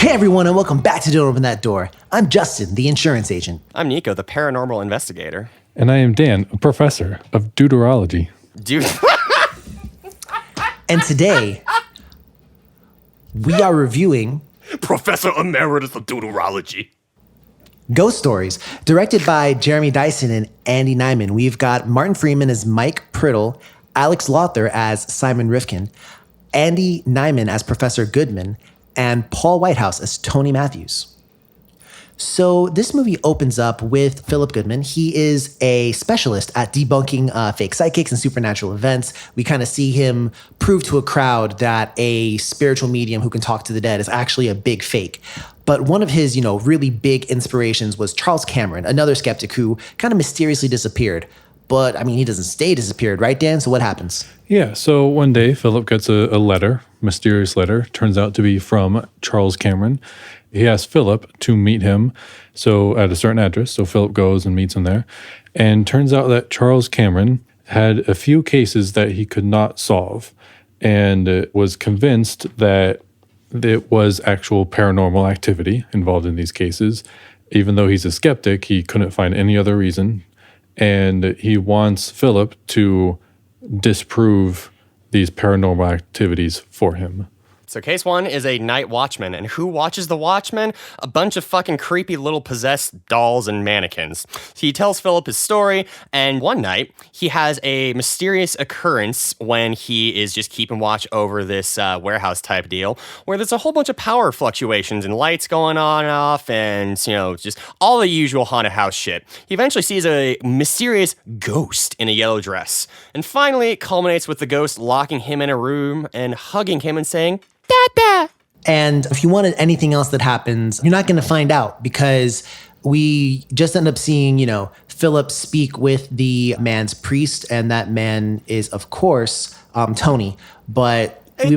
Hey everyone, and welcome back to Don't Open That Door. I'm Justin, the insurance agent. I'm Nico, the paranormal investigator. And I am Dan, a professor of deuterology. Dude. And today, we are reviewing Professor Emeritus of Deuterology. Ghost Stories, directed by Jeremy Dyson and Andy Nyman. We've got Martin Freeman as Mike Priddle, Alex Lothar as Simon Rifkin, Andy Nyman as Professor Goodman, and Paul Whitehouse as Tony Matthews. So this movie opens up with Philip Goodman. He is a specialist at debunking fake psychics and supernatural events. We kind of see him prove to a crowd that a spiritual medium who can talk to the dead is actually a big fake. But one of his, really big inspirations was Charles Cameron, another skeptic who kind of mysteriously disappeared. But, he doesn't stay disappeared, right, Dan? So what happens? Yeah, so one day Philip gets a letter, mysterious letter, turns out to be from Charles Cameron. He asks Philip to meet him at a certain address. So Philip goes and meets him there. And turns out that Charles Cameron had a few cases that he could not solve and was convinced that it was actual paranormal activity involved in these cases. Even though he's a skeptic, he couldn't find any other reason. And he wants Philip to disprove these paranormal activities for him. So case one is a night watchman. And who watches the watchman? A bunch of fucking creepy little possessed dolls and mannequins. He tells Philip his story, and one night he has a mysterious occurrence when he is just keeping watch over this warehouse type deal, where there's a whole bunch of power fluctuations and lights going on and off, and just all the usual haunted house shit. He eventually sees a mysterious ghost in a yellow dress. And finally it culminates with the ghost locking him in a room and hugging him and saying, Dada. And if you wanted anything else that happens, you're not going to find out because we just end up seeing, Philip speak with the man's priest, and that man is, of course, Tony. But hey, we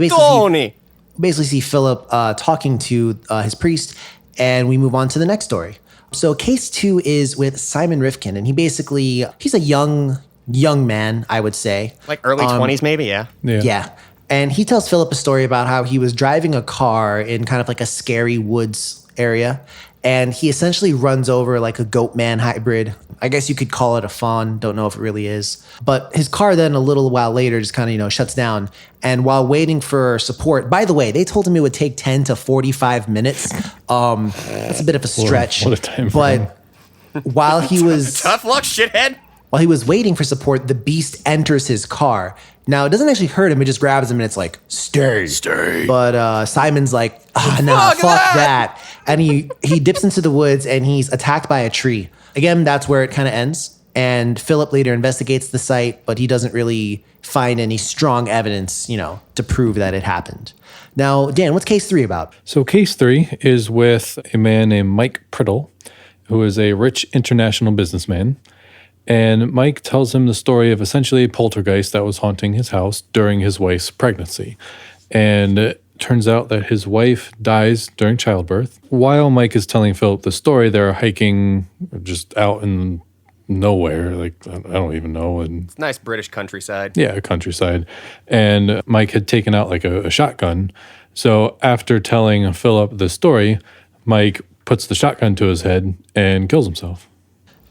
basically see Philip talking to his priest, and we move on to the next story. So case two is with Simon Rifkin, and he's a young man, I would say. Like early 20s maybe, yeah. Yeah. And he tells Philip a story about how he was driving a car in kind of like a scary woods area. And he essentially runs over like a goat man hybrid. I guess you could call it a fawn. Don't know if it really is. But his car then a little while later just kind of, shuts down. And while waiting for support, by the way, they told him it would take 10 to 45 minutes. That's a bit of a stretch. What a time frame. But while he was... Tough luck, shithead. While he was waiting for support, the beast enters his car. Now, it doesn't actually hurt him. It just grabs him and it's like, stay. But Simon's like, fuck that. And he dips into the woods and he's attacked by a tree. Again, that's where it kind of ends. And Philip later investigates the site, but he doesn't really find any strong evidence, to prove that it happened. Now, Dan, what's case three about? So case three is with a man named Mike Priddle, who is a rich international businessman. And Mike tells him the story of essentially a poltergeist that was haunting his house during his wife's pregnancy. And it turns out that his wife dies during childbirth. While Mike is telling Philip the story, they're hiking just out in nowhere. Like, I don't even know. And it's nice British countryside. Yeah, countryside. And Mike had taken out like a shotgun. So after telling Philip the story, Mike puts the shotgun to his head and kills himself.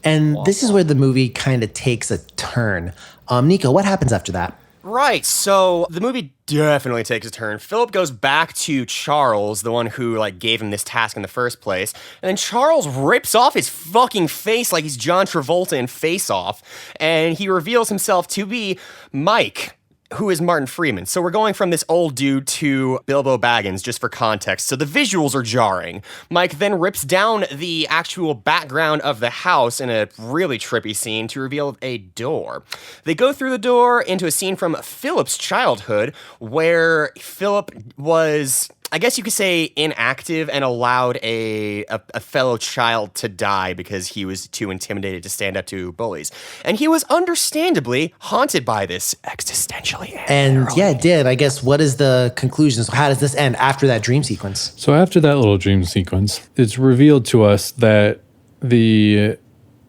And this is where the movie kind of takes a turn. Nico, what happens after that? Right, so the movie definitely takes a turn. Philip goes back to Charles, the one who gave him this task in the first place, and then Charles rips off his fucking face like he's John Travolta in Face Off, and he reveals himself to be Mike, who is Martin Freeman. So we're going from this old dude to Bilbo Baggins, just for context. So the visuals are jarring. Mike then rips down the actual background of the house in a really trippy scene to reveal a door. They go through the door into a scene from Philip's childhood where Philip was, I guess you could say, inactive and allowed a fellow child to die because he was too intimidated to stand up to bullies. And he was understandably haunted by this existentially. And yeah, it did. I guess, what is the conclusion? So how does this end after that dream sequence? So after that little dream sequence, it's revealed to us that the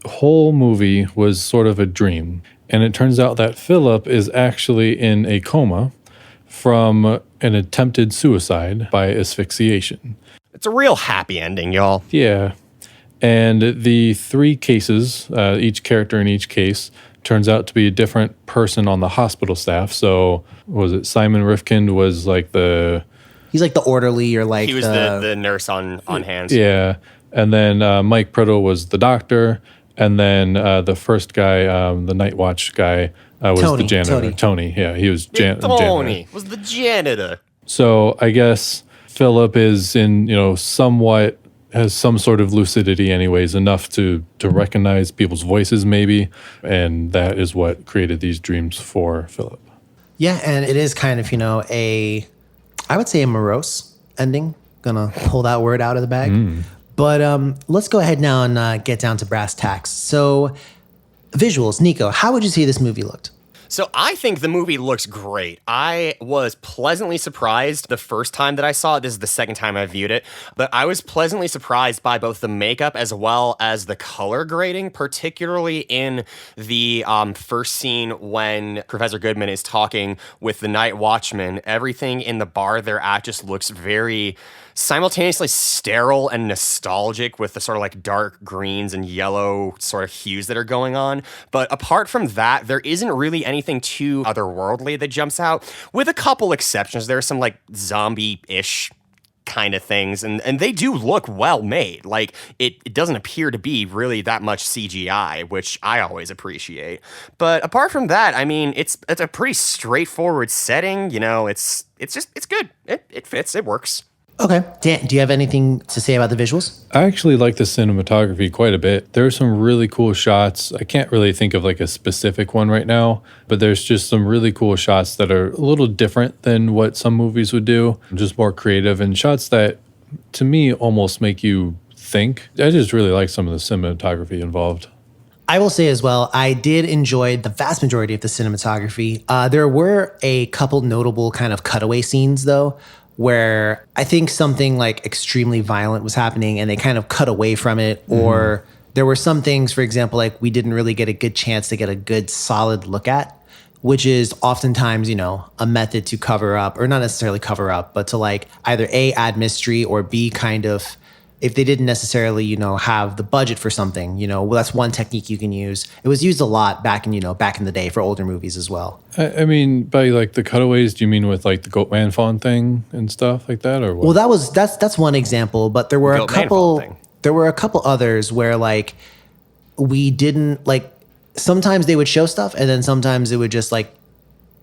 whole movie was sort of a dream. And it turns out that Philip is actually in a coma from an attempted suicide by asphyxiation. It's a real happy ending, y'all. Yeah. And the three cases, each character in each case, turns out to be a different person on the hospital staff. So, was it Simon Rifkind was like He's like the orderly or like He was the nurse on hands. Yeah. And then Mike Priddle was the doctor. And then the first guy, the night watch guy, was the janitor. Tony. Yeah, he was janitor. Tony was the janitor. So I guess Philip is somewhat has some sort of lucidity anyways, enough to recognize people's voices maybe. And that is what created these dreams for Philip. Yeah, and it is kind of, I would say a morose ending. Gonna pull that word out of the bag. But let's go ahead now and get down to brass tacks. So, visuals, Nico, how would you say this movie looked? So I think the movie looks great. I was pleasantly surprised the first time that I saw it. This is the second time I viewed it. But I was pleasantly surprised by both the makeup as well as the color grading, particularly in the first scene when Professor Goodman is talking with the night watchman. Everything in the bar they're at just looks very simultaneously sterile and nostalgic with the sort of like dark greens and yellow sort of hues that are going on. But apart from that, there isn't really anything too otherworldly that jumps out, with a couple exceptions. There are some like zombie-ish kind of things, and they do look well made. Like it doesn't appear to be really that much CGI, which I always appreciate. But apart from that, I mean, it's a pretty straightforward setting. It's good. It fits. It works. Okay. Dan, do you have anything to say about the visuals? I actually like the cinematography quite a bit. There are some really cool shots. I can't really think of like a specific one right now, but there's just some really cool shots that are a little different than what some movies would do, just more creative, and shots that to me almost make you think. I just really like some of the cinematography involved. I will say as well, I did enjoy the vast majority of the cinematography. There were a couple notable kind of cutaway scenes though, where I think something like extremely violent was happening and they kind of cut away from it. Or there were some things, for example, like we didn't really get a good chance to get a good solid look at, which is oftentimes, a method to cover up, or not necessarily cover up, but to like either A, add mystery, or B, kind of, if they didn't necessarily, have the budget for something, well, that's one technique you can use. It was used a lot back in the day for older movies as well. I mean, by like the cutaways, do you mean with like the Goatman Fawn thing and stuff like that, or what? Well, that's one example, but there were a couple others where like we didn't like. Sometimes they would show stuff, and then sometimes it would just like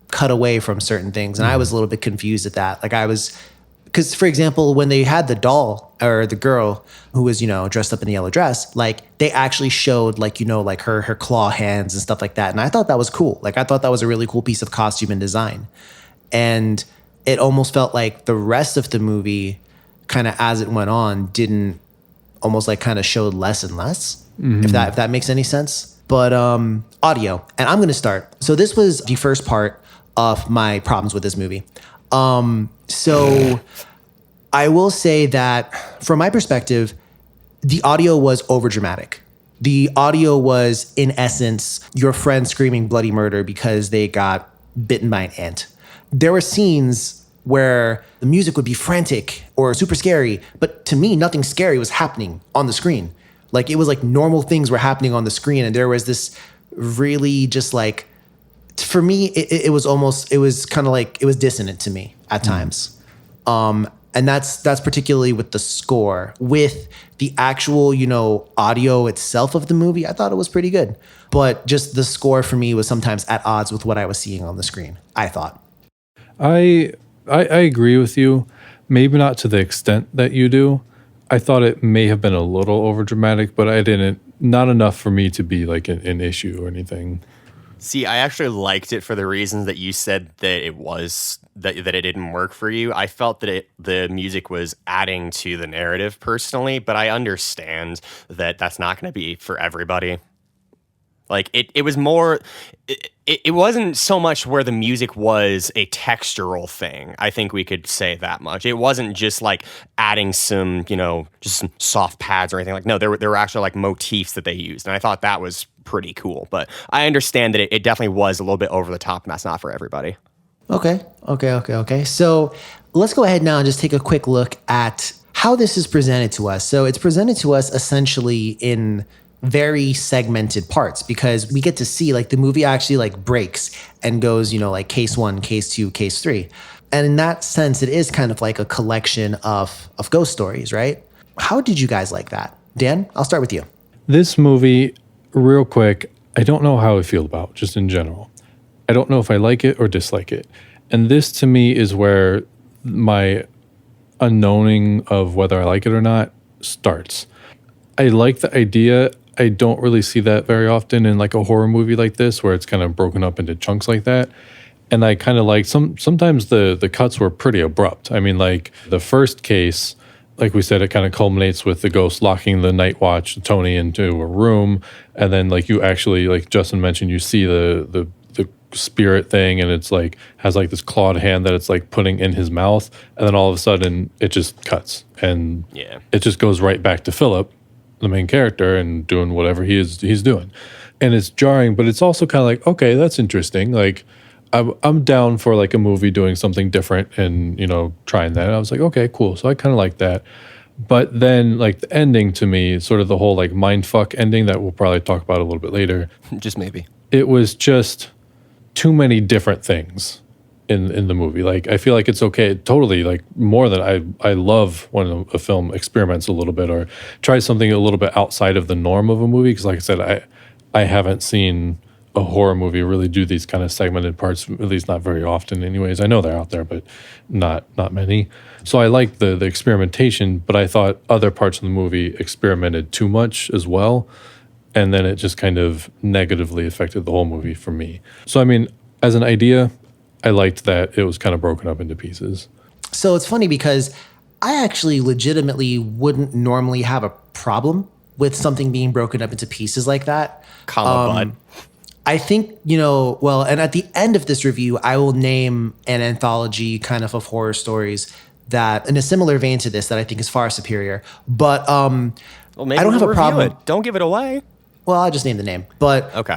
cut away from certain things, and I was a little bit confused at that. Like because, for example, when they had the doll or the girl who was, dressed up in a yellow dress, like they actually showed like, like her claw hands and stuff like that. And I thought that was cool. Like I thought that was a really cool piece of costume and design. And it almost felt like the rest of the movie kind of as it went on didn't almost like kind of showed less and less, if that makes any sense. But audio, and I'm going to start. So this was the first part of my problems with this movie. So I will say that from my perspective, the audio was overdramatic. The audio was, in essence, your friend screaming bloody murder because they got bitten by an ant. There were scenes where the music would be frantic or super scary, but to me, nothing scary was happening on the screen. Like it was like normal things were happening on the screen, and there was this really just like, for me, it was kind of like, it was dissonant to me at times. And that's particularly with the score. With the actual, audio itself of the movie, I thought it was pretty good. But just the score for me was sometimes at odds with what I was seeing on the screen, I thought. I agree with you. Maybe not to the extent that you do. I thought it may have been a little overdramatic, but not enough for me to be like an issue or anything. See, I actually liked it for the reasons that you said that it was that it didn't work for you. I felt that the music was adding to the narrative personally, but I understand that that's not going to be for everybody. Like it was more. It wasn't so much where the music was a textural thing. I think we could say that much. It wasn't just like adding some, just some soft pads or anything. Like no, there were actually like motifs that they used, and I thought that was pretty cool. But I understand that it definitely was a little bit over the top, and that's not for everybody. Okay. So let's go ahead now and just take a quick look at how this is presented to us. So it's presented to us essentially in very segmented parts because we get to see like the movie actually like breaks and goes, like case 1, case 2, case 3. And in that sense, it is kind of like a collection of ghost stories, right? How did you guys like that? Dan, I'll start with you. This movie, real quick, I don't know how I feel about, just in general. I don't know if I like it or dislike it. And this to me is where my unknowing of whether I like it or not starts. I like the idea. I don't really see that very often in like a horror movie like this where it's kind of broken up into chunks like that. And I kind of like sometimes the cuts were pretty abrupt. I mean, like the first case, like we said, it kind of culminates with the ghost locking the night watch, Tony, into a room. And then like you actually, like Justin mentioned, you see the spirit thing and it's like has like this clawed hand that it's like putting in his mouth. And then all of a sudden it just cuts. And it just goes right back to Philip, the main character, and doing whatever he's doing. And it's jarring, but it's also kind of like, okay, that's interesting. Like I'm down for like a movie doing something different and, trying that. And I was like, okay, cool. So I kind of like that. But then like the ending to me, sort of the whole like mindfuck ending that we'll probably talk about a little bit later. Just maybe. It was just too many different things in the movie. Like I feel like it's okay, totally like more than I love when a film experiments a little bit or tries something a little bit outside of the norm of a movie. Because like I said, I haven't seen a horror movie really do these kind of segmented parts, at least not very often anyways. I know they're out there, but not many. So I like the experimentation, but I thought other parts of the movie experimented too much as well. And then it just kind of negatively affected the whole movie for me. So, I mean, as an idea, I liked that it was kind of broken up into pieces. So it's funny because I actually legitimately wouldn't normally have a problem with something being broken up into pieces like that. Bud. I think, and at the end of this review, I will name an anthology kind of horror stories that, in a similar vein to this, that I think is far superior. But well, maybe I don't have a problem. Don't give it away. Well, I'll just name the name. But okay.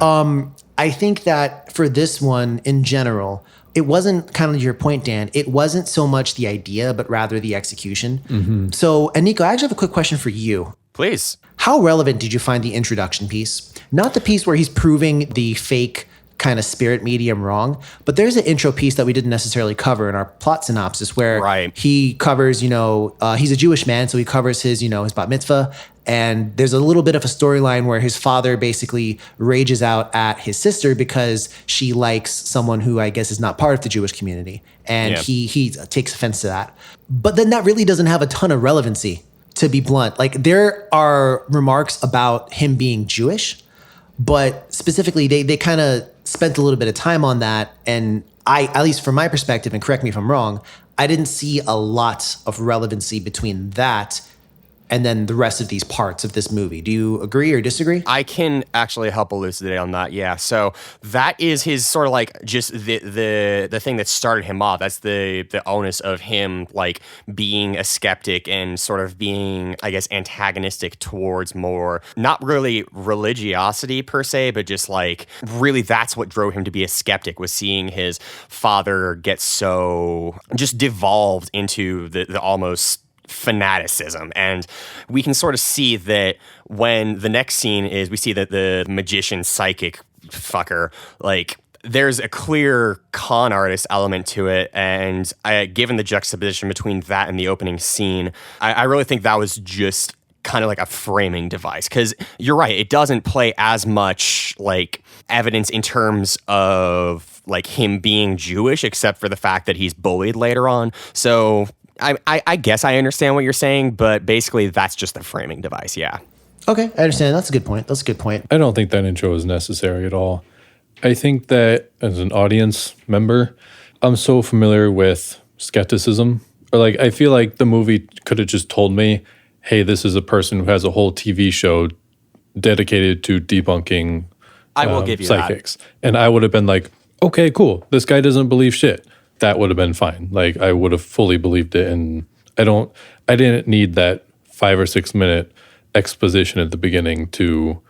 I think that for this one in general, it wasn't kind of your point, Dan. It wasn't so much the idea, but rather the execution. Mm-hmm. So, and Nico, I actually have a quick question for you. Please. How relevant did you find the introduction piece? Not the piece where he's proving the fake kind of spirit medium wrong, but there's an intro piece that we didn't necessarily cover in our plot synopsis where he covers, he's a Jewish man, so he covers his, his bat mitzvah. And there's a little bit of a storyline where his father basically rages out at his sister because she likes someone who I guess is not part of the Jewish community. And he takes offense to that. But then that really doesn't have a ton of relevancy, to be blunt. Like there are remarks about him being Jewish, but specifically they kind of spent a little bit of time on that. And I, at least from my perspective, and correct me if I'm wrong, I didn't see a lot of relevancy between that and then the rest of these parts of this movie. Do you agree or disagree? I can actually help elucidate on that. Yeah. So that is his sort of like just the thing that started him off. That's the onus of him like being a skeptic and sort of being, I guess, antagonistic towards more, not really religiosity per se, but just like really that's what drove him to be a skeptic, was seeing his father get so just devolved into the almost fanaticism. And we can sort of see that when the next scene is, we see that the magician psychic fucker, like there's a clear con artist element to it. And given the juxtaposition between that and the opening scene, I really think that was just kind of like a framing device. Because you're right, it doesn't play as much like evidence in terms of like him being Jewish, except for the fact that he's bullied later on. So I guess I understand what you're saying, but basically that's just the framing device, yeah. Okay, I understand. That's a good point. I don't think that intro is necessary at all. I think that as an audience member, I'm so familiar with skepticism. Or like, I feel like the movie could have just told me, hey, this is a person who has a whole TV show dedicated to debunking I will give you psychics. And I would have been like, okay, cool. This guy doesn't believe shit. That would have been fine. Like I would have fully believed it. And I didn't need that 5 or 6 minute exposition at the beginning to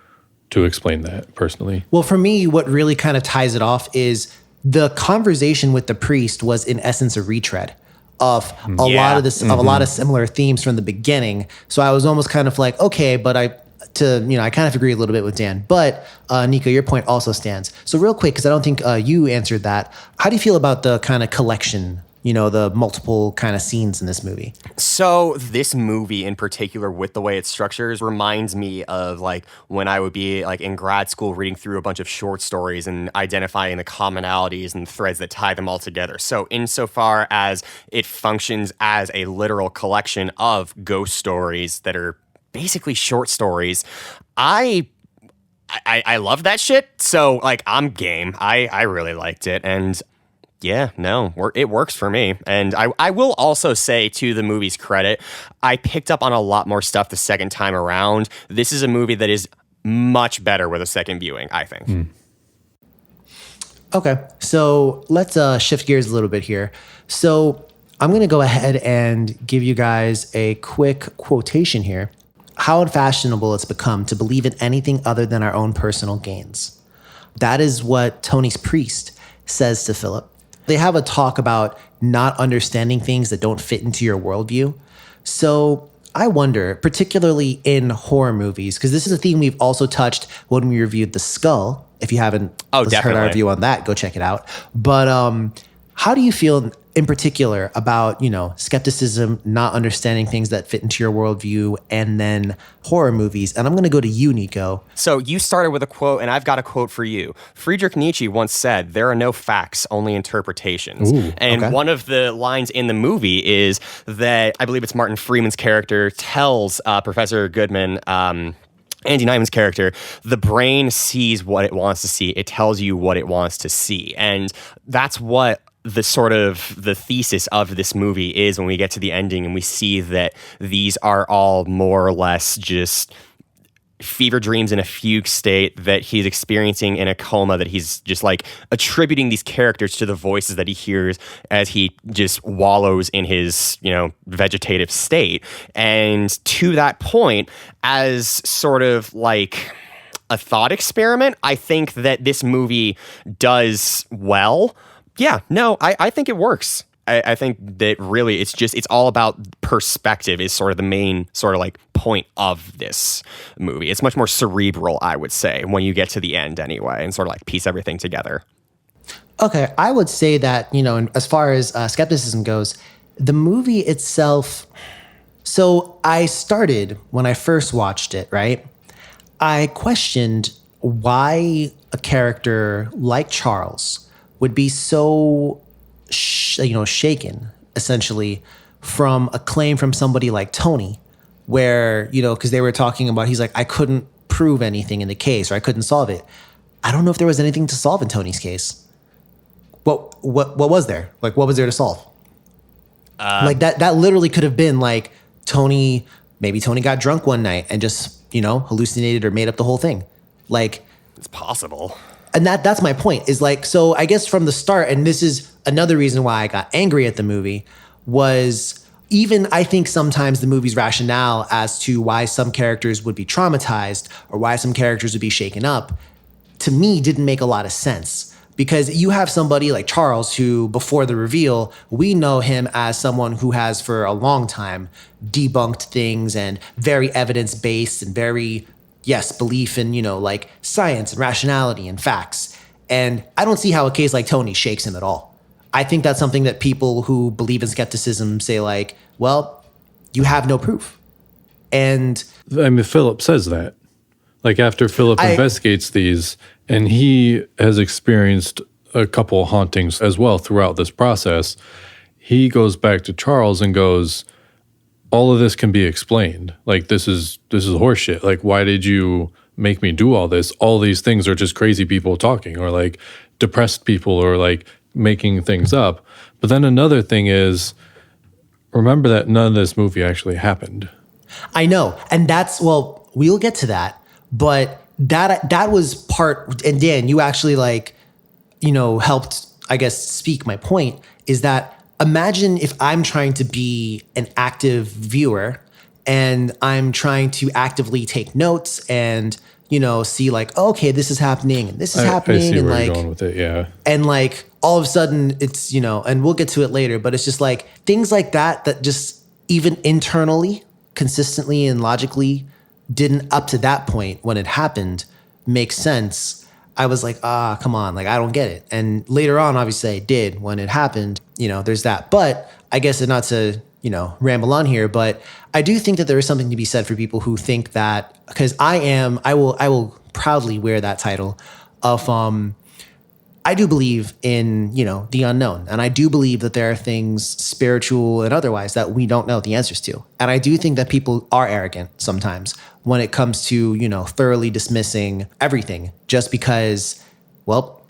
explain that personally. Well, for me, what really kind of ties it off is the conversation with the priest was in essence a retread of a lot of this, of a lot of similar themes from the beginning. So I was almost kind of like, okay, but I kind of agree a little bit with Dan. But Nico, your point also stands. So real quick, because I don't think you answered that. How do you feel about the kind of collection? The multiple kind of scenes in this movie. So this movie in particular, with the way it structures, reminds me of like when I would be like in grad school reading through a bunch of short stories and identifying the commonalities and threads that tie them all together. So insofar as it functions as a literal collection of ghost stories that are basically short stories, I love that shit. So like I'm game. I really liked it. And yeah, no, it works for me. And I will also say, to the movie's credit, I picked up on a lot more stuff the second time around. This is a movie that is much better with a second viewing, I think. Okay, so let's shift gears a little bit here. So I'm going to go ahead and give you guys a quick quotation here. How unfashionable it's become to believe in anything other than our own personal gains. That is what Tony's priest says to Philip. They have a talk about not understanding things that don't fit into your worldview. So I wonder, particularly in horror movies, because this is a theme we've also touched when we reviewed The Skull. If you haven't heard our review on that, go check it out. But how do you feel in particular about, skepticism, not understanding things that fit into your worldview, and then horror movies? And I'm going to go to you, Nico. So you started with a quote, and I've got a quote for you. Friedrich Nietzsche once said, "There are no facts, only interpretations." And one of the lines in the movie is that, I believe it's Martin Freeman's character, tells Professor Goodman, Andy Nyman's character, the brain sees what it wants to see. It tells you what it wants to see. And that's what the sort of the thesis of this movie is when we get to the ending and we see that these are all more or less just fever dreams in a fugue state that he's experiencing in a coma, that he's just like attributing these characters to the voices that he hears as he just wallows in his, vegetative state. And to that point, as sort of like a thought experiment, I think that this movie does well. Yeah, no, I think it works. I think that really it's all about perspective is sort of the main sort of like point of this movie. It's much more cerebral, I would say, when you get to the end anyway, and sort of like piece everything together. Okay, I would say that, as far as skepticism goes, the movie itself, so I started when I first watched it, right? I questioned why a character like Charles would be so, shaken, essentially, from a claim from somebody like Tony, where, because they were talking about, he's like, I couldn't prove anything in the case, or I couldn't solve it. I don't know if there was anything to solve in Tony's case. What was there? Like, what was there to solve? Like that literally could have been like maybe Tony got drunk one night and just, hallucinated or made up the whole thing. Like, it's possible. And that's my point, is like, so I guess from the start, and this is another reason why I got angry at the movie, was even I think sometimes the movie's rationale as to why some characters would be traumatized or why some characters would be shaken up, to me didn't make a lot of sense. Because you have somebody like Charles who, before the reveal, we know him as someone who has for a long time debunked things and very evidence-based and very, belief in, like science and rationality and facts. And I don't see how a case like Tony shakes him at all. I think that's something that people who believe in skepticism say like, well, you have no proof. And I mean, Philip says that. Like after Philip investigates these, and he has experienced a couple hauntings as well throughout this process, he goes back to Charles and goes, all of this can be explained. Like this is horseshit. Like, why did you make me do all this? All these things are just crazy people talking, or like depressed people, or like making things up. But then another thing is, remember that none of this movie actually happened. I know. And we'll get to that. But that was part, and Dan, you actually helped, I guess, speak my point, is that imagine if I'm trying to be an active viewer and I'm trying to actively take notes and, see like, okay, this is happening and this is I happening. see and where like, you're going with it, yeah. and like all of a sudden it's, and we'll get to it later, but it's just like things like that just even internally, consistently and logically didn't up to that point when it happened make sense. I was like, come on, like I don't get it. And later on, obviously I did when it happened, there's that. But I guess not to, ramble on here, but I do think that there is something to be said for people who think that, because I will proudly wear that title of, I do believe in, the unknown. And I do believe that there are things spiritual and otherwise that we don't know the answers to. And I do think that people are arrogant sometimes when it comes to, thoroughly dismissing everything just because, well,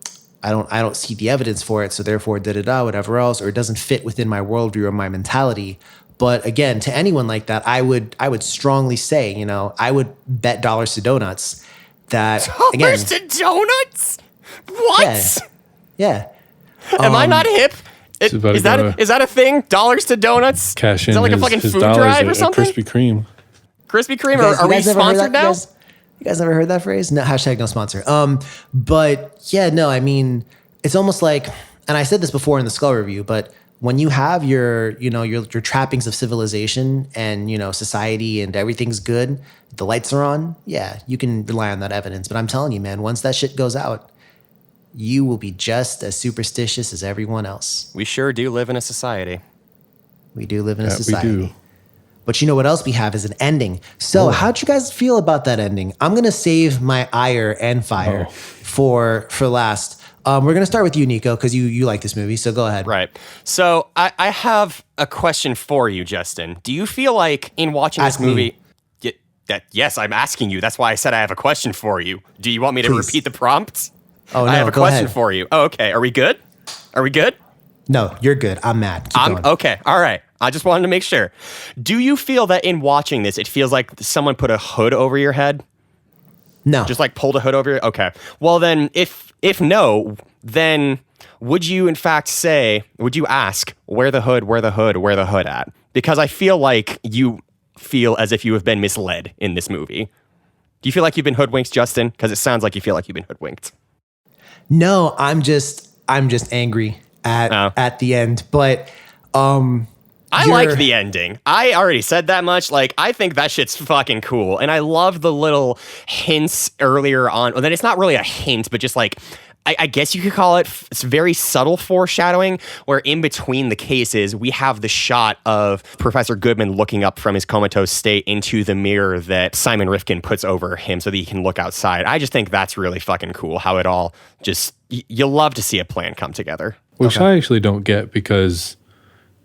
I don't see the evidence for it. So therefore, whatever else, or it doesn't fit within my worldview or my mentality. But again, to anyone like that, I would strongly say, I would bet dollars to donuts that Dollars to donuts? What? Yeah. Am I not hip? Is that a thing? Dollars to donuts? Cash in Is that like his, a fucking his food dollars drive or at something? Krispy Kreme. Krispy Kreme? Are we sponsored now? You guys never heard that phrase? No, hashtag no sponsor. But yeah, no, I mean, it's almost like, and I said this before in the Skull review, but when you have your trappings of civilization and, society and everything's good, the lights are on, yeah, you can rely on that evidence. But I'm telling you, man, once that shit goes out, you will be just as superstitious as everyone else. We sure do live in a society. We do live in a society. We do. But you know what else we have is an ending. So how'd you guys feel about that ending? I'm going to save my ire and fire for last. We're going to start with you, Nico, because you like this movie. So go ahead. Right. So I have a question for you, Justin. Do you feel like in watching Ask this movie... me. Yes, I'm asking you. That's why I said I have a question for you. Do you want me to Please. repeat the prompt? Oh, no, I have a go question ahead. for you. Oh, okay. Are we good? Are we good? No, you're good. I'm mad. Keep going. Okay. All right. I just wanted to make sure. Do you feel that in watching this, it feels like someone put a hood over your head? No. Just like pulled a hood over your... Okay. Well, then, if no, then would you in fact would you ask, where the hood at? Because I feel like you feel as if you have been misled in this movie. Do you feel like you've been hoodwinked, Justin? Because it sounds like you feel like you've been hoodwinked. No, I'm just angry at the end. But I like the ending. I already said that much. Like, I think that shit's fucking cool. And I love the little hints earlier on. Well, then it's not really a hint, but just like, I guess you could call it, it's very subtle foreshadowing, where in between the cases, we have the shot of Professor Goodman looking up from his comatose state into the mirror that Simon Rifkin puts over him so that he can look outside. I just think that's really fucking cool, how it all just, you love to see a plan come together. Which I actually don't get, because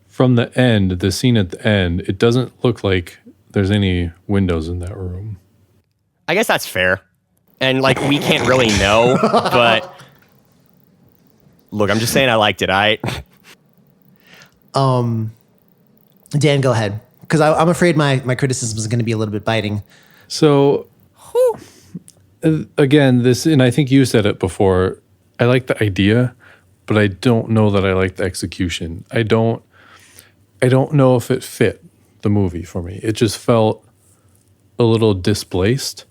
from the end, the scene at the end, it doesn't look like there's any windows in that room. I guess that's fair. And like, we can't really know, but look, I'm just saying I liked it. Dan, go ahead. Because I'm afraid my criticism is going to be a little bit biting. So, again, and I think you said it before, I like the idea, but I don't know that I like the execution. I don't know if it fit the movie for me. It just felt a little displaced,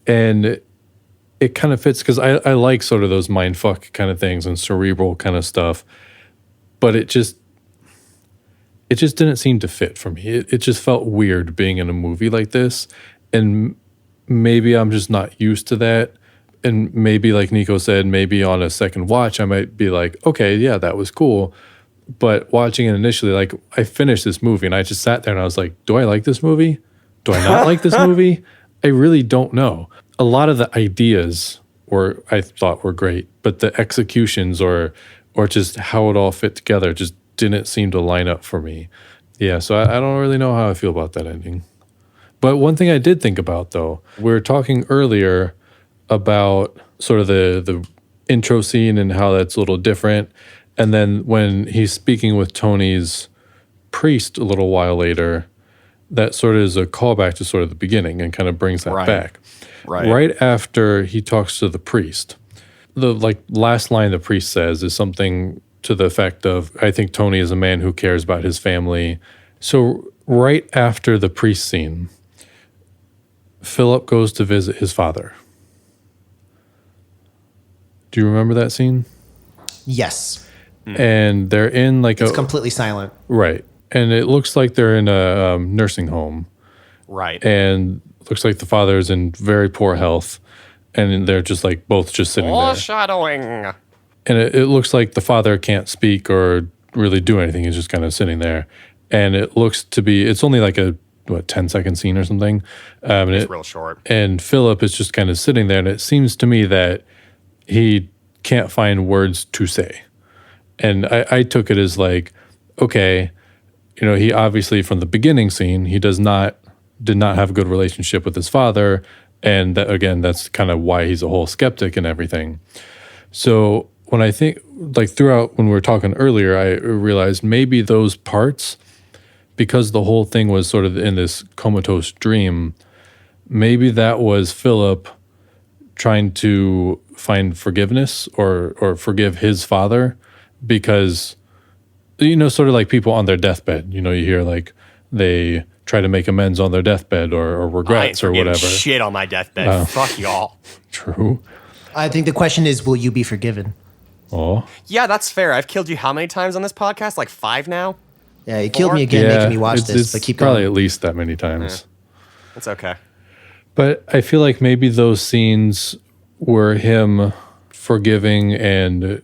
and it kind of fits because I like sort of those mindfuck kind of things and cerebral kind of stuff, but it just didn't seem to fit for me. It just felt weird being in a movie like this, and maybe I'm just not used to that. And maybe, like Nico said, maybe on a second watch, I might be like, okay, yeah, that was cool. But watching it initially, like, I finished this movie and I just sat there and I was like, do I like this movie? Do I not like this movie? I really don't know. A lot of the ideas I thought were great, but the executions or just how it all fit together just didn't seem to line up for me. Yeah, so I don't really know how I feel about that ending. But one thing I did think about, though, we were talking earlier about sort of the intro scene and how that's a little different. And then when he's speaking with Tony's priest a little while later, that sort of is a callback to sort of the beginning and kind of brings that back. Right after he talks to the priest, the last line the priest says is something to the effect of, I think Tony is a man who cares about his family. So right after the priest scene, Philip goes to visit his father. Do you remember that scene? Yes. And they're in like It's completely silent. right. And it looks like they're in a nursing home. Right. And looks like the father is in very poor health. And they're just like both just sitting there. Foreshadowing. And it looks like the father can't speak or really do anything. He's just kind of sitting there. And it looks to be, it's only like a, 10-second scene or something. It's real short. And Philip is just kind of sitting there. And it seems to me that he can't find words to say. And I took it as like, okay, he obviously from the beginning scene, he did not have a good relationship with his father. And that, again, that's kind of why he's a whole skeptic and everything. So when I think, like throughout when we were talking earlier, I realized maybe those parts, because the whole thing was sort of in this comatose dream, maybe that was Philip trying to find forgiveness or forgive his father, because, sort of like people on their deathbed, you hear like they try to make amends on their deathbed or regrets or whatever. Shit on my deathbed. Fuck y'all. True. I think the question is, will you be forgiven? Oh. Yeah, that's fair. I've killed you how many times on this podcast? Like 5 now? Yeah, you killed me again making me watch this, but keep probably going. at least that many times. Yeah. It's okay. But I feel like maybe those scenes were him forgiving and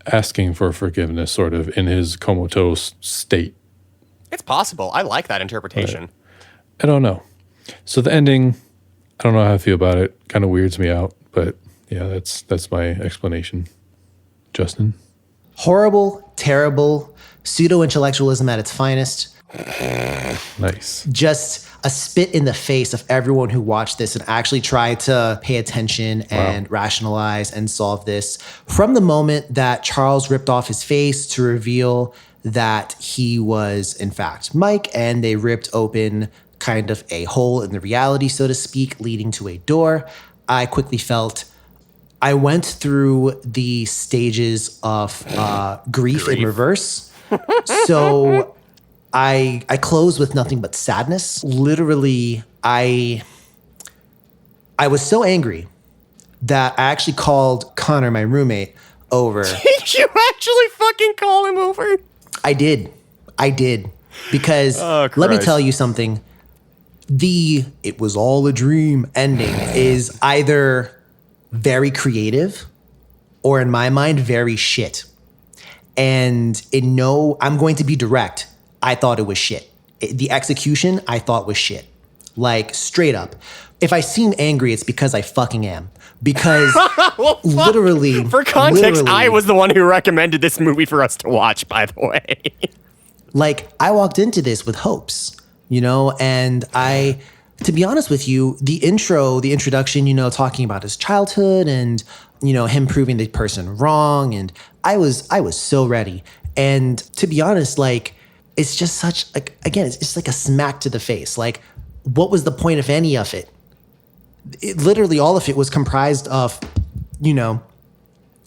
asking for forgiveness sort of in his comatose state. It's possible. I like that interpretation. Right. I don't know. So the ending, I don't know how I feel about it. Kind of weirds me out, but yeah, that's my explanation. Justin? Horrible, terrible, pseudo-intellectualism at its finest. Nice. Just a spit in the face of everyone who watched this and actually tried to pay attention and rationalize and solve this. From the moment that Charles ripped off his face to reveal that he was, in fact, Mike, and they ripped open kind of a hole in the reality, so to speak, leading to a door, I quickly felt I went through the stages of grief in reverse. So I closed with nothing but sadness. Literally, I was so angry that I actually called Connor, my roommate, over. Did you actually fucking call him over? I did. Because let me tell you something. It was all a dream ending is either very creative or, in my mind, very shit. And I'm going to be direct. I thought it was shit. The execution, I thought was shit. Like, straight up. If I seem angry, it's because I fucking am. Because well, literally... For context, I was the one who recommended this movie for us to watch, by the way. Like, I walked into this with hopes, and to be honest with you, the introduction, talking about his childhood and, him proving the person wrong. And I was so ready. And to be honest, like, it's just such, like, again, it's just like a smack to the face. Like, what was the point of any of it? Literally all of it was comprised of,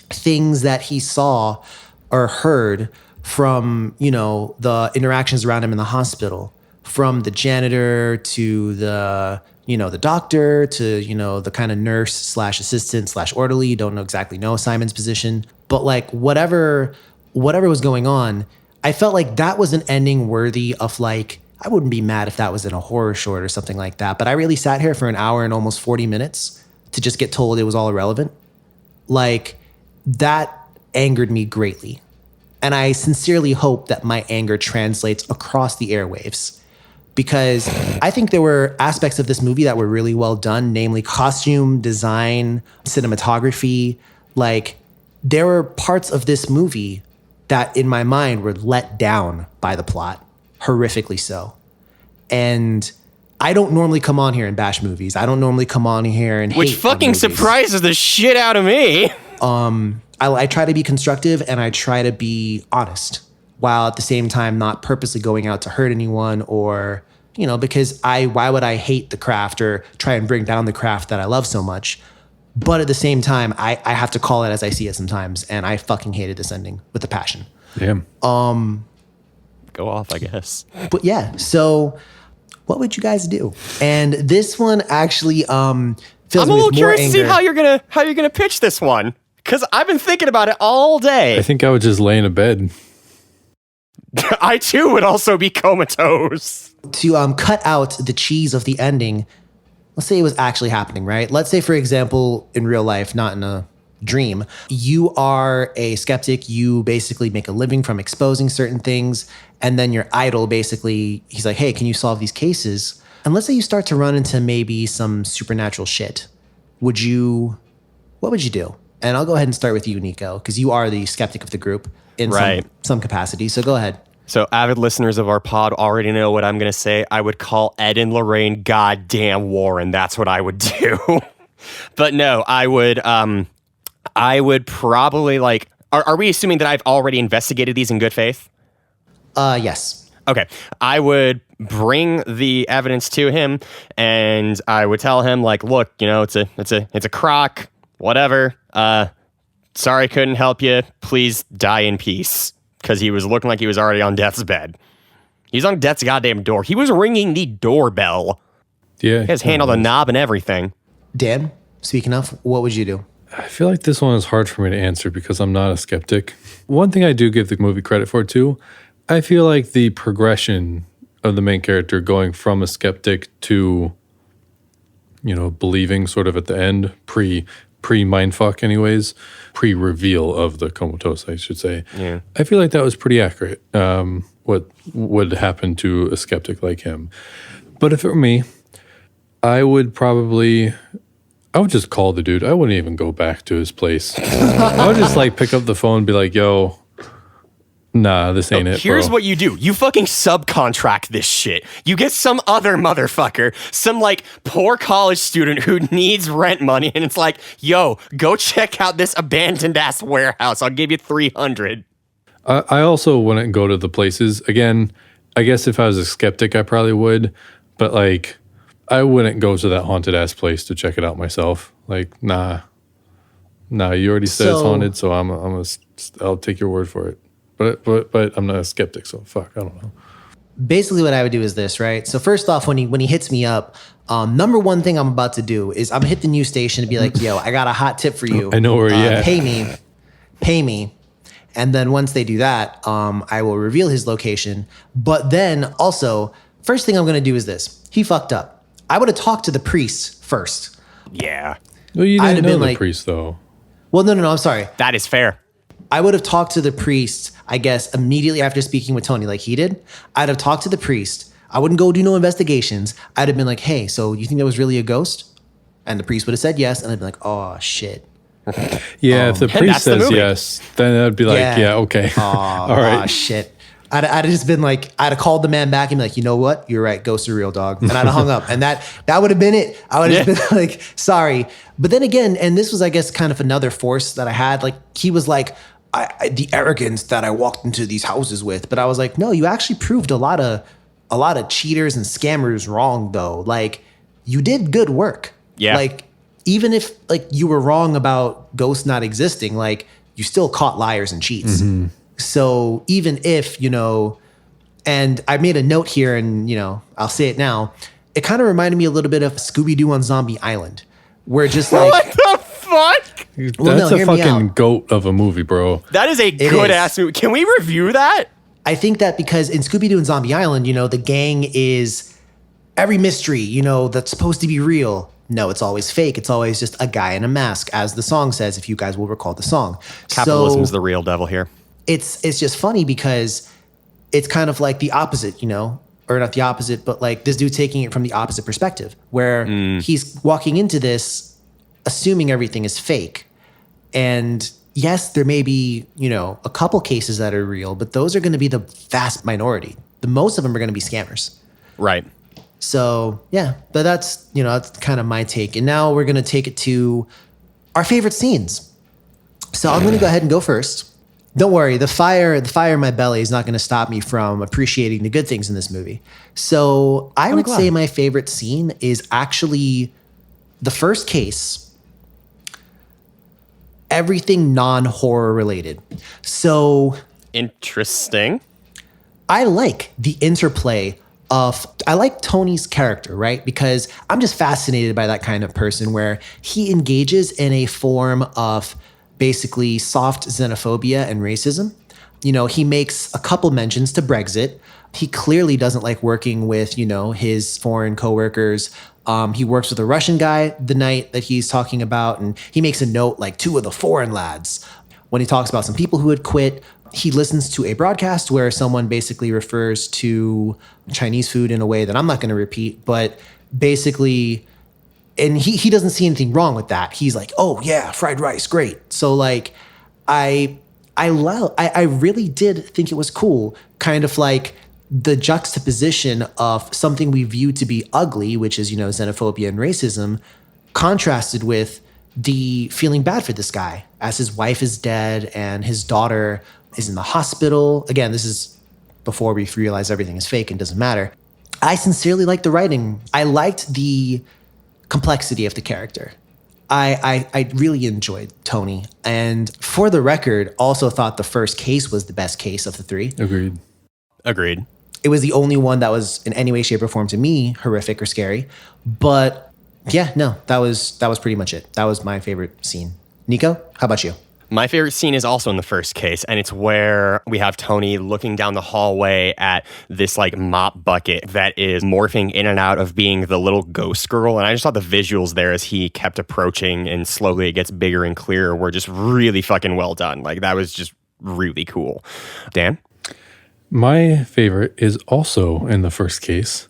things that he saw or heard from, the interactions around him in the hospital, from the janitor to the, the doctor to, the kind of nurse / assistant / orderly. You don't exactly know Simon's position, but like whatever was going on, I felt like that was an ending worthy of, like, I wouldn't be mad if that was in a horror short or something like that. But I really sat here for an hour and almost 40 minutes to just get told it was all irrelevant. Like, that angered me greatly. And I sincerely hope that my anger translates across the airwaves, because I think there were aspects of this movie that were really well done, namely costume design, cinematography. Like, there were parts of this movie that in my mind were let down by the plot, horrifically so. And I don't normally come on here and bash movies. I don't normally come on here and Which hate fucking surprises the shit out of me. I try to be constructive and I try to be honest, while at the same time not purposely going out to hurt anyone or, because why would I hate the craft or try and bring down the craft that I love so much? But at the same time, I have to call it as I see it sometimes, and I fucking hated this ending with a passion. Damn. Go off, I guess. But yeah, so what would you guys do? And this one actually fills me with more anger. I'm a little curious to see how you're gonna pitch this one. Because I've been thinking about it all day. I think I would just lay in a bed. I too would also be comatose. To cut out the cheese of the ending, let's say it was actually happening, right? Let's say, for example, in real life, not in a dream, you are a skeptic. You basically make a living from exposing certain things. And then your idol basically, he's like, hey, can you solve these cases? And let's say you start to run into maybe some supernatural shit. What would you do? And I'll go ahead and start with you, Nico, because you are the skeptic of the group in some capacity. So go ahead. So avid listeners of our pod already know what I'm going to say. I would call Ed and Lorraine goddamn Warren. That's what I would do. But no, I would probably like, are we assuming that I've already investigated these in good faith? Yes. Okay. I would bring the evidence to him and I would tell him like, look, it's a crock, whatever. Sorry, couldn't help you. Please die in peace. Because he was looking like he was already on death's bed. He's on death's goddamn door. He was ringing the doorbell. Yeah. He has hand on the knob and everything. Dan, speaking of, what would you do? I feel like this one is hard for me to answer because I'm not a skeptic. One thing I do give the movie credit for too, I feel like the progression of the main character going from a skeptic to, believing sort of at the end, pre-mindfuck anyways, pre-reveal of the comatose, I should say. Yeah. I feel like that was pretty accurate, what would happen to a skeptic like him. But if it were me, I would just call the dude. I wouldn't even go back to his place. I would just pick up the phone and be like, yo, nah, this ain't it, Here's bro. what you do. You fucking subcontract this shit. You get some other motherfucker, some poor college student who needs rent money, and it's like, yo, go check out this abandoned ass warehouse. I'll give you $300. I also wouldn't go to the places. Again, I guess if I was a skeptic, I probably would. But I wouldn't go to that haunted ass place to check it out myself. Nah, you already said it's haunted, so I'll take your word for it. But I'm not a skeptic, so fuck, I don't know. Basically what I would do is this, right? So first off, when he hits me up, number one thing I'm about to do is I'm gonna hit the news station and be like, yo, I got a hot tip for you. I know where you're at. Pay me. And then once they do that, I will reveal his location. But then also, first thing I'm gonna do is this. He fucked up. I would have talked to the priest first. Yeah. Well, you I'd didn't have know been the priest, though. Well, no, I'm sorry. That is fair. I would have talked to the priest, I guess, immediately after speaking with Tony like he did. I'd have talked to the priest. I wouldn't go do no investigations. I'd have been like, hey, so you think that was really a ghost? And the priest would have said yes. And I'd be like, oh, shit. Yeah, if the priest says yes, then I'd be like, yeah okay. All right. Oh, shit. I'd have just been like, I'd have called the man back and be like, you know what? You're right. Ghosts are real, dog. And I'd have hung up. And that would have been it. I would have been like, sorry. But then again, and this was, I guess, kind of another force that I had. He was like, the arrogance that I walked into these houses with. But I was like, no, you actually proved a lot of cheaters and scammers wrong, though. You did good work. Yeah. Even if you were wrong about ghosts not existing, you still caught liars and cheats. Mm-hmm. So even if, and I made a note here and, I'll say it now, it kind of reminded me a little bit of Scooby-Doo on Zombie Island, where just what the fuck? That's a fucking goat of a movie, bro. That is a good ass movie. Can we review that? I think that because in Scooby-Doo and Zombie Island, the gang is every mystery, that's supposed to be real. No, it's always fake. It's always just a guy in a mask, as the song says, if you guys will recall the song. Capitalism is the real devil here. It's just funny because it's kind of like the opposite, or not the opposite, but this dude taking it from the opposite perspective, where he's walking into this assuming everything is fake. And yes, there may be, a couple cases that are real, but those are going to be the vast minority. The most of them are going to be scammers. Right. So yeah, but that's kind of my take. And now we're going to take it to our favorite scenes. So I'm going to go ahead and go first. Don't worry, the fire in my belly is not going to stop me from appreciating the good things in this movie. So I would say my favorite scene is actually the first case, everything non-horror related. So interesting. I like the interplay I like Tony's character, right? Because I'm just fascinated by that kind of person where he engages in a form of basically soft xenophobia and racism. You know, he makes a couple mentions to Brexit. He clearly doesn't like working with, you know, his foreign coworkers. He works with a Russian guy the night that he's talking about, and he makes a note like 2 of the foreign lads. When he talks about some people who had quit, he listens to a broadcast where someone basically refers to Chinese food in a way that I'm not going to repeat, but basically, and he doesn't see anything wrong with that. He's like, oh yeah, fried rice, great. So like, I really did think it was cool, kind of like the juxtaposition of something we view to be ugly, which is, you know, xenophobia and racism, contrasted with the feeling bad for this guy as his wife is dead and his daughter is in the hospital. Again, this is before we realize everything is fake and doesn't matter. I sincerely liked the writing. I liked the complexity of the character. I really enjoyed Tony. And for the record, also thought the first case was the best case of the 3. Agreed. It was the only one that was in any way, shape, or form to me horrific or scary. But yeah, no, that was pretty much it. That was my favorite scene. Nico, how about you? My favorite scene is also in the first case, and it's where we have Tony looking down the hallway at this like mop bucket that is morphing in and out of being the little ghost girl. And I just thought the visuals there as he kept approaching and slowly it gets bigger and clearer were just really fucking well done. Like that was just really cool. Dan? My favorite is also in the first case.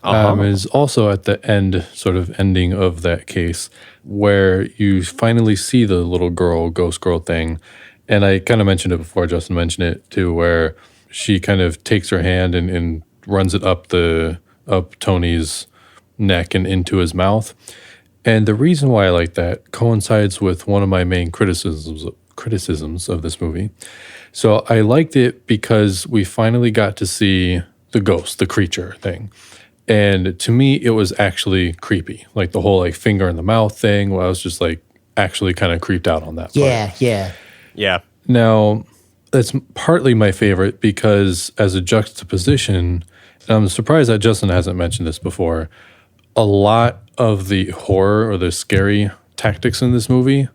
Is also at the end, sort of ending of that case, where you finally see the little girl, ghost girl thing. And I kind of mentioned it before, Justin mentioned it too, where she kind of takes her hand and runs it up Tony's neck and into his mouth. And the reason why I like that coincides with one of my main criticisms of this movie. So I liked it because we finally got to see the ghost, the creature thing. And to me, it was actually creepy. Like the whole like finger in the mouth thing, where I was just like actually kind of creeped out on that part. Yeah. Now, that's partly my favorite because as a juxtaposition, and I'm surprised that Justin hasn't mentioned this before, a lot of the horror or the scary tactics in this movie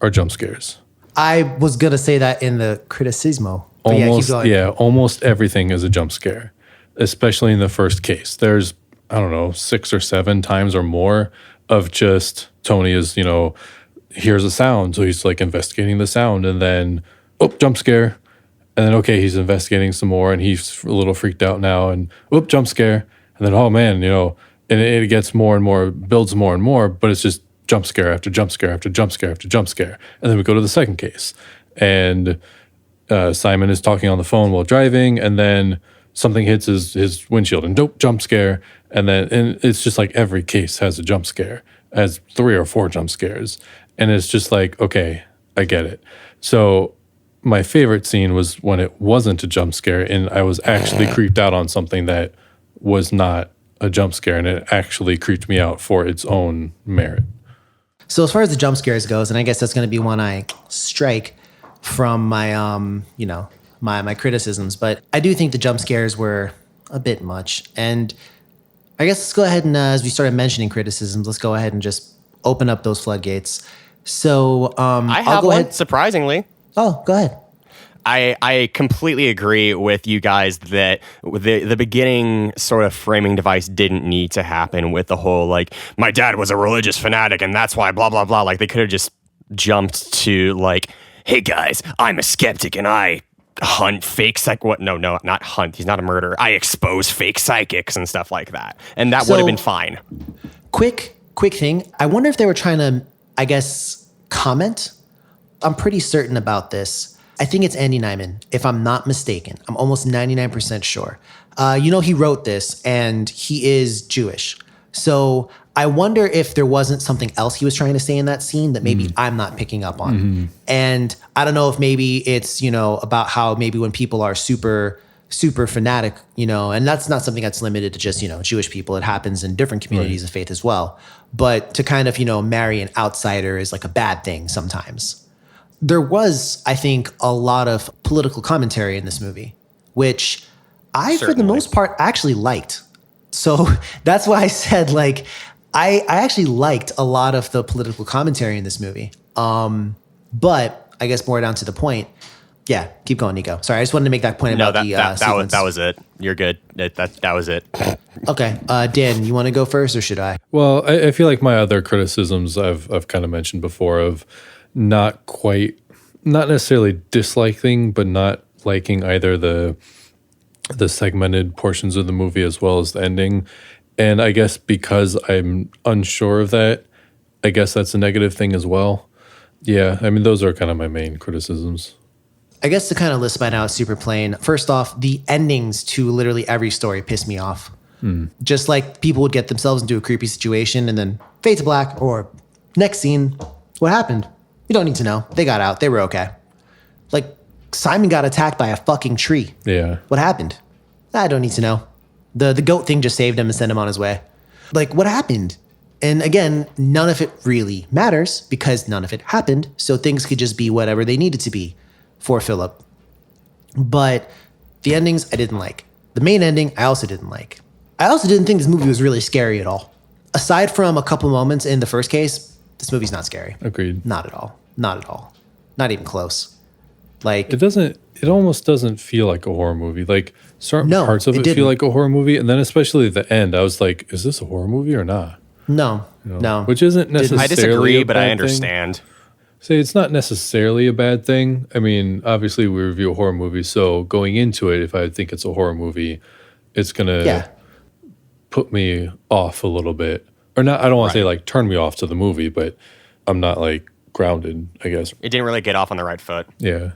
are jump scares. I was going to say that in the criticismo. But Almost everything is a jump scare, especially in the first case. There's, 6 or 7 times or more of just Tony is, hears a sound. So he's like investigating the sound and then, jump scare. And then, okay, he's investigating some more and he's a little freaked out now and, jump scare. And then, oh man, and it gets more and more, builds more and more, but it's just jump scare after jump scare after jump scare after jump scare. And then we go to the second case. And Simon is talking on the phone while driving, and then something hits his windshield and jump scare. And it's just like every case has a jump scare, has 3 or 4 jump scares. And it's just like, okay, I get it. So my favorite scene was when it wasn't a jump scare and I was actually creeped out on something that was not a jump scare, and it actually creeped me out for its own merit. So as far as the jump scares goes, and I guess that's going to be one I strike from my, my criticisms, but I do think the jump scares were a bit much. And I guess let's go ahead and, as we started mentioning criticisms, let's go ahead and just open up those floodgates. So I have one, surprisingly. Oh, go ahead. I completely agree with you guys that the beginning sort of framing device didn't need to happen with the whole, like, my dad was a religious fanatic and that's why blah, blah, blah. Like, they could have just jumped to, like, hey, guys, I'm a skeptic and I hunt fake No, not hunt. He's not a murderer. I expose fake psychics and stuff like that. And that would have been fine. Quick thing. I wonder if they were trying to, I guess, comment. I'm pretty certain about this. I think it's Andy Nyman, if I'm not mistaken. I'm almost 99% sure. He wrote this, and he is Jewish. So I wonder if there wasn't something else he was trying to say in that scene that maybe I'm not picking up on. Mm-hmm. And I don't know if maybe it's, about how maybe when people are super, super fanatic, and that's not something that's limited to just, Jewish people. It happens in different communities of faith as well. But to kind of, marry an outsider is like a bad thing sometimes. There was, I think, a lot of political commentary in this movie, which I, for the most part, actually liked. So that's why I said, like, I actually liked a lot of the political commentary in this movie. But I guess more down to the point. Yeah, keep going, Nico. Sorry, I just wanted to make that point about that was it. You're good. That was it. Okay, Dan, you want to go first or should I? Well, I feel like my other criticisms I've kind of mentioned before of not necessarily disliking, but not liking either the segmented portions of the movie as well as the ending. And I guess because I'm unsure of that, I guess that's a negative thing as well. Yeah, I mean, those are kind of my main criticisms. I guess to kind of list mine out super plain. First off, the endings to literally every story piss me off. Just like people would get themselves into a creepy situation and then fade to black or next scene, what happened? You don't need to know. They got out. They were okay. Like Simon got attacked by a fucking tree. Yeah. What happened? I don't need to know. The goat thing just saved him and sent him on his way. Like what happened? And again, none of it really matters because none of it happened. So things could just be whatever they needed to be for Philip. But the endings I didn't like. The main ending I also didn't like. I also didn't think this movie was really scary at all. Aside from a couple moments in the first case, this movie's not scary. Agreed. Not at all. Not at all. Not even close. Like It almost doesn't feel like a horror movie. Like certain No, parts of it it didn't. feel like a horror movie, and then especially the end, I was like, "Is this a horror movie or not?" no, no. Which isn't necessarily. I disagree, a but I bad understand. thing. Say it's not necessarily a bad thing. I mean, obviously we review a horror movie, so going into it, if I think it's a horror movie, it's gonna put me off a little bit, or not. I don't want to say like turn me off to the movie, but I'm not like grounded, I guess. It didn't really get off on the right foot. Yeah.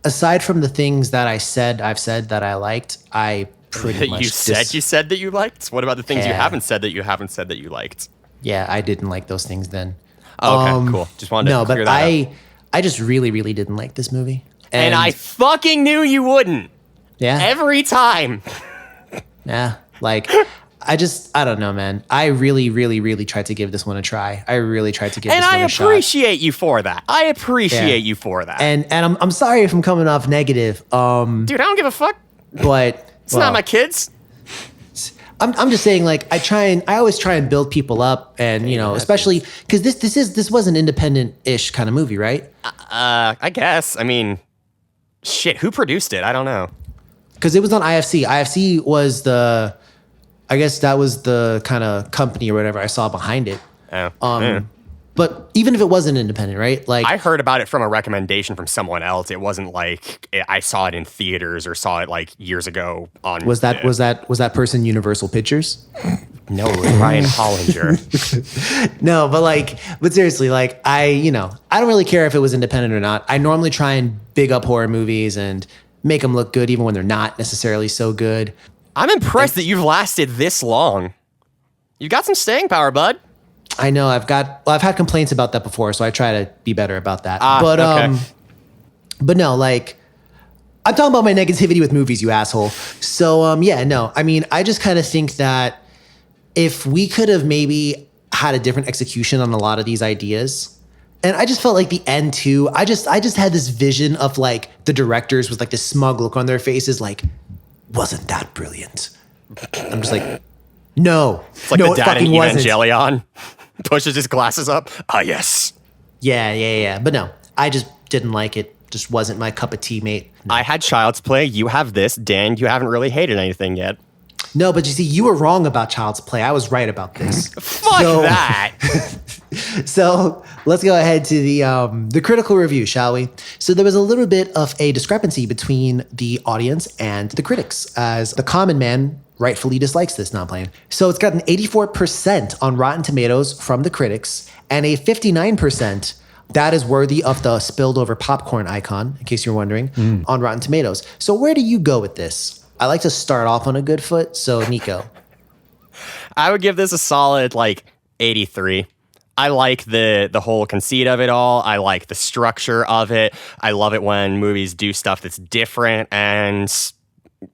Aside from the things that I've said that I liked, I pretty much You said that you liked? What about the things you Yeah. haven't said that you liked? Yeah, I didn't like those things then. Oh, okay, cool. Just wanted to clear that up. I just really, really didn't like this movie. And I fucking knew you wouldn't. yeah, Every time. yeah, like I don't know, man. I really, really, really tried to give this one a try. I really tried to give And this one I a shot. appreciate you for that. I appreciate you for that. And I'm sorry if I'm coming off negative. Dude, I don't give a fuck. But It's not my kids. I'm just saying, like, I always try and build people up, and especially because this was an independent-ish kind of movie, right? I guess. I mean, shit, who produced it? I don't know. Because it was on IFC. IFC was I guess that was the kind of company or whatever I saw behind it. Yeah. But even if it wasn't independent, right? Like I heard about it from a recommendation from someone else. It wasn't like I saw it in theaters or saw it like years ago on. was that person Universal Pictures? No, it was Ryan Hollinger. No, but seriously, like I don't really care if it was independent or not. I normally try and big up horror movies and make them look good even when they're not necessarily so good. I'm impressed that you've lasted this long. You've got some staying power, bud. I know I've had complaints about that before, so I try to be better about that. Okay. But no, like I'm talking about my negativity with movies, you asshole. So yeah, no. I mean, I just kind of think that if we could have maybe had a different execution on a lot of these ideas, and I just felt like the end too. I just had this vision of like the directors with like this smug look on their faces, like, wasn't that brilliant? I'm just like, no. It's like no, the it dad in fucking wasn't. Evangelion pushes his glasses up. Ah, yes. Yeah. But no, I just didn't like it. Just wasn't my cup of tea, mate. I had Child's Play. You have this. Dan, you haven't really hated anything yet. No, but you see, you were wrong about Child's Play. I was right about this. Fuck that. So let's go ahead to the critical review, shall we? So there was a little bit of a discrepancy between the audience and the critics, as the common man rightfully dislikes this. Not playing. So it's got an 84% on Rotten Tomatoes from the critics and a 59%. That is worthy of the spilled over popcorn icon, in case you're wondering, on Rotten Tomatoes. So where do you go with this? I like to start off on a good foot. So Nico. I would give this a solid 83. I like the whole conceit of it all. I like the structure of it. I love it when movies do stuff that's different. And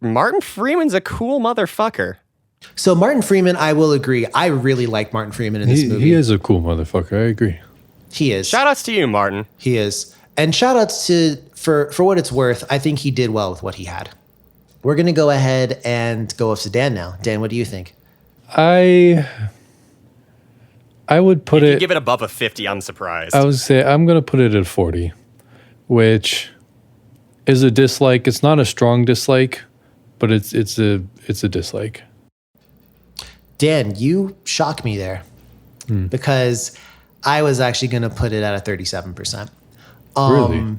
Martin Freeman's a cool motherfucker. So Martin Freeman, I will agree. I really like Martin Freeman in this movie. He is a cool motherfucker. I agree. He is. Shout outs to you, Martin. He is. And shout outs to, for what it's worth, I think he did well with what he had. We're going to go ahead and go off to Dan now. Dan, what do you think? I would put If you it. give it above a 50, I'm surprised. I would say I'm gonna put it at 40, which is a dislike. It's not a strong dislike, but it's a dislike. Dan, you shock me there because I was actually going to put it at a 37%. Really?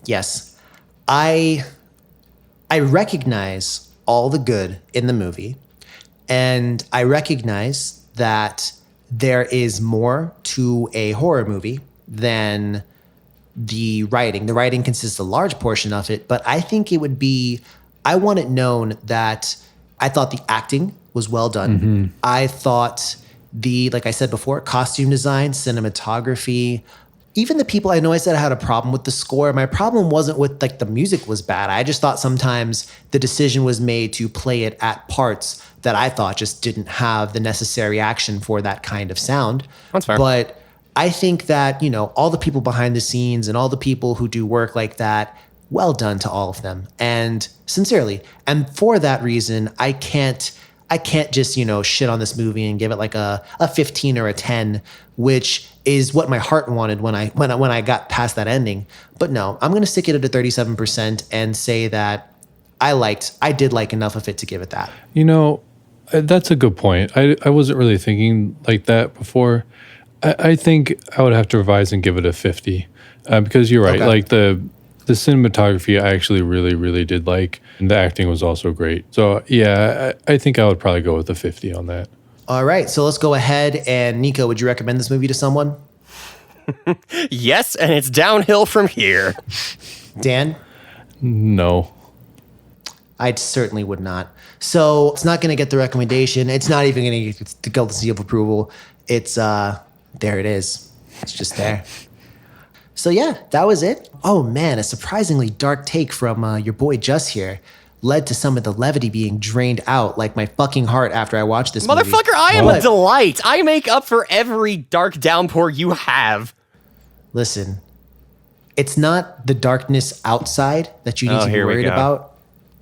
Yes. I recognize all the good in the movie, and I recognize that there is more to a horror movie than the writing. The writing consists a large portion of it, but I think I want it known that I thought the acting was well done. I thought like I said before, costume design, cinematography, even the people, I know I said I had a problem with the score. My problem wasn't with like the music was bad. I just thought sometimes the decision was made to play it at parts that I thought just didn't have the necessary action for that kind of sound. That's fair. But I think that, all the people behind the scenes and all the people who do work like that, well done to all of them. And sincerely. And for that reason, I can't just, shit on this movie and give it like a 15 or a 10, which is what my heart wanted when I got past that ending. But no, I'm going to stick it at a 37% and say that I did like enough of it to give it that. That's a good point. I wasn't really thinking like that before. I think I would have to revise and give it a 50 because you're right. Okay. Like the cinematography, I actually really, really did like, and the acting was also great. So yeah, I think I would probably go with a 50 on that. All right, so let's go ahead. And Nico, would you recommend this movie to someone? Yes, and it's downhill from here. Dan? No. I certainly would not. So it's not going to get the recommendation. It's not even going to get the seal of approval. It's, there it is. It's just there. So yeah, that was it. Oh man, a surprisingly dark take from your boy Just here led to some of the levity being drained out like my fucking heart after I watched this movie. Motherfucker, I am a delight. I make up for every dark downpour you have. Listen, it's not the darkness outside that you need to be worried about.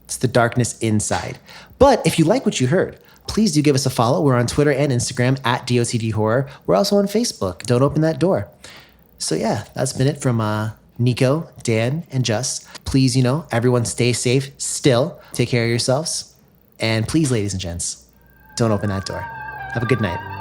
It's the darkness inside. But if you like what you heard, please do give us a follow. We're on Twitter and Instagram at DOTD Horror. We're also on Facebook. Don't open that door. So yeah, that's been it from Nico, Dan, and Just. Please, everyone stay safe still. Take care of yourselves. And please, ladies and gents, don't open that door. Have a good night.